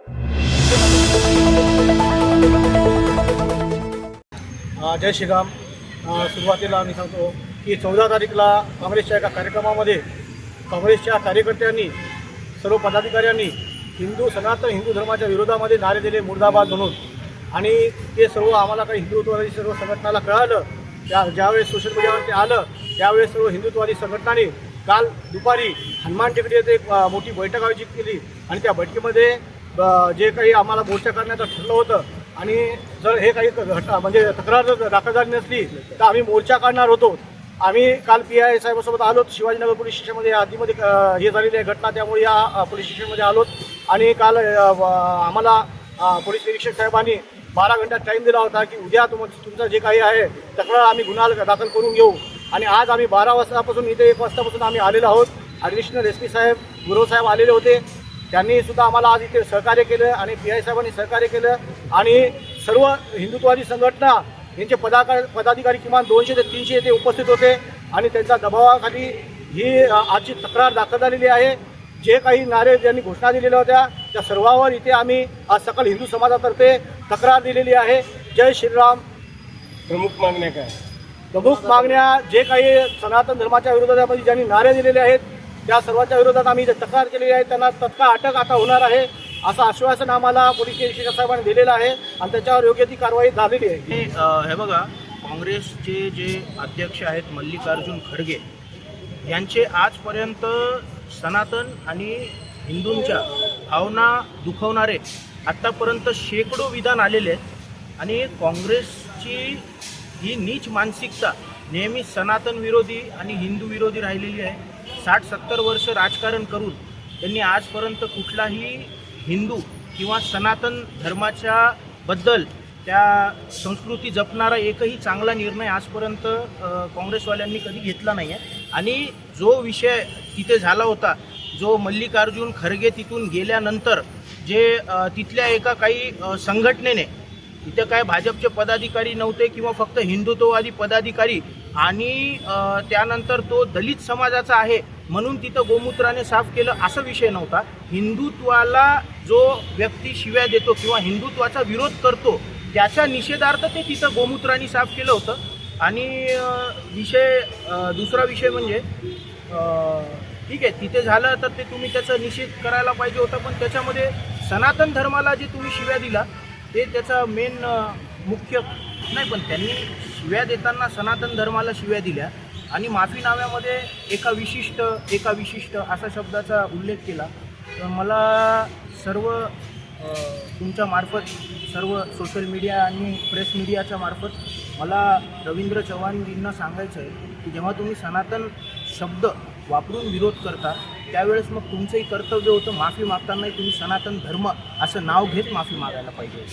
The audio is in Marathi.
जय श्रीराम. सुरुवातीला मी सांगतो की 14 तारीखला काँग्रेसच्या एका कार्यक्रमामध्ये काँग्रेसच्या कार्यकर्त्यांनी सर्व पदाधिकाऱ्यांनी सनातन हिंदू धर्माच्या विरोधामध्ये नारे दिले मुर्दाबाद म्हणून. आणि ते सर्व आम्हाला काही हिंदुत्ववादी सर्व संघटनाला कळालं. ज्यावेळेस सोशल मीडियावरती आलं त्यावेळेस सर्व हिंदुत्ववादी संघटनांनी काल दुपारी हनुमान टेकडी येथे एक मोठी बैठक आयोजित केली. आणि त्या बैठकीमध्ये जे काही आम्हाला मोर्चा करण्याचं ठरलं होतं आणि जर हे काही घटना म्हणजे तक्रार जर दाखल झाली नसली तर आम्ही मोर्चा काढणार होतो. आम्ही काल PI साहेबांसोबत आलो. शिवाजीनगर पोलीस स्टेशनमध्ये आधीमध्ये हे झालेली आहे घटना, त्यामुळे या पोलीस स्टेशनमध्ये आलोत. आणि काल आम्हाला पोलीस निरीक्षक साहेबांनी 12 घंटा टाईम दिला होता की उद्या तुमचं जे काही आहे तक्रार आम्ही गुन्हा दाखल करून घेऊ. आणि आज आम्ही 12 वाजतापासून इथे 1 वाजतापासून आम्ही आलेलो आहोत. ॲडिशनल SP साहेब गुरव साहेब आलेले होते. त्यांनी सुद्धा आम्हाला आज इथे सहकार्य केलं आणि PI साहेबांनी सहकार्य केलं. आणि सर्व हिंदुत्ववादी संघटना यांचे पदाधिकारी किमान 200 ते 300 येथे उपस्थित होते. आणि त्यांच्या दबावाखाली ही आजची तक्रार दाखल झालेली आहे. जे काही नारे ज्यांनी घोषणा दिलेल्या होत्या त्या सर्वांवर इथे आम्ही आज सकल हिंदू समाजातर्फे तक्रार दिलेली आहे. जय श्रीराम. प्रमुख मागण्या काय? प्रमुख मागण्या जे काही सनातन धर्माच्या विरोधामध्ये ज्यांनी नारे दिलेले आहेत त्या सर्वांच्या विरोधात आम्ही तक्रार केलेली आहे. त्यांना तत्काळ अटक आता होणार आहे असं आश्वासन आम्हाला पोलीस निरीक्षक साहेबांनी दिलेलं आहे आणि त्याच्यावर योग्य ती कारवाई झालेली आहे. हे बघा, काँग्रेसचे जे अध्यक्ष आहेत मल्लिकार्जुन खरगे यांचे आजपर्यंत सनातन आणि हिंदूंच्या भावना दुखवणारे आत्तापर्यंत शेकडो विधान आलेले आहेत. आणि काँग्रेसची ही नीच मानसिकता नेहमी सनातन विरोधी आणि हिंदू विरोधी राहिलेली आहे. 60-70 वर्ष राजकारण करून त्यांनी आजपर्यंत कुठलाही हिंदू किंवा सनातन धर्माच्या बद्दल त्या संस्कृती जपणारा एकही चांगला निर्णय आजपर्यंत काँग्रेसवाल्यांनी कधी घेतला नाही आहे. आणि जो विषय तिथे झाला होता, जो मल्लिकार्जुन खरगे तिथून गेल्यानंतर जे तिथल्या एका काही संघटनेने, इथं काय भाजपचे पदाधिकारी नव्हते किंवा फक्त हिंदुत्ववादी पदाधिकारी, आणि त्यानंतर तो दलित समाजाचा आहे म्हणून तिथं गोमूत्राने साफ केलं असा विषय नव्हता. हिंदुत्वाला जो व्यक्ती शिव्या देतो किंवा हिंदुत्वाचा विरोध करतो त्याच्या निषेधार्थ ते तिथं गोमूत्राने साफ केलं होतं. आणि दुसरा विषय म्हणजे ठीक आहे तिथे झालं तर ते तुम्ही त्याचा निषेध करायला पाहिजे होता, पण त्याच्यामध्ये सनातन धर्माला जे तुम्ही शिव्या दिला ते त्याचा मेन मुख्य नाही. पण त्यांनी शिव्या देताना सनातन धर्माला शिव्या दिल्या आणि माफीनाम्यामध्ये एका विशिष्ट असा शब्दाचा उल्लेख केला. तर मला सर्व तुमच्या मार्फत, सर्व सोशल मीडिया आणि प्रेस मीडियाच्या मार्फत मला रवींद्र चव्हाणजींना सांगायचं आहे की जेव्हा तुम्ही सनातन शब्द वापरून विरोध करता त्यावेळेस मग तुमचंही कर्तव्य होतं माफी मागतानाही तुम्ही सनातन धर्म असं नाव घेत माफी मागायला पाहिजे.